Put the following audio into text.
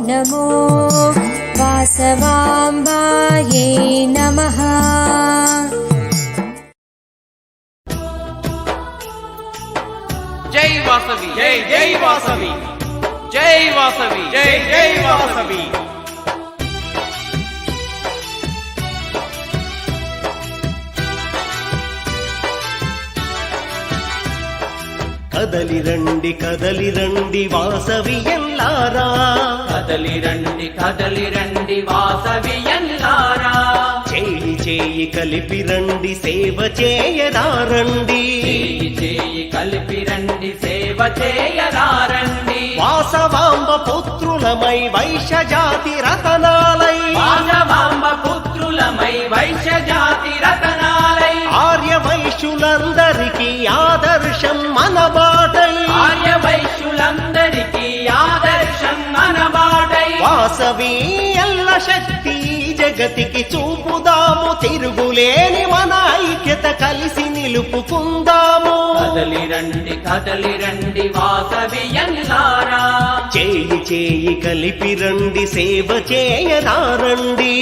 नमो वासवाम्बायै नमः। जय वासवी जय जय वासवी जय वासवी जय जय वासवी। కదలి రండి వాసవియల్లారా, కదలి రండి వాసవియల్లారా, చేయి చేయి కలిపి రండి సేవ చేయరారండి, చేయి కలిపి రండి సేవ చేయరారండి। వాసవాంబ పుత్రులమై వైశ్య జాతి రతనాలై, వాసవాంబ పుత్రులమై వైశ్య జాతి రతనాలై, ఆర్య వైశ్యులందరికీ ఆదర్శం మనబాటై, ఆర్య వైశ్యులందరికీ ఆదర్శం మనబాటై, వాసవి ఎల్ల శక్తి జగతికి చూపుదాము, తిరుగులేని మన ఐక్యత కలిసి నిలుపుకుందాము। కదలి రండి వాసవియల్లారా, చేయి చేయి కలిపి రండి సేవ చేయరారండి।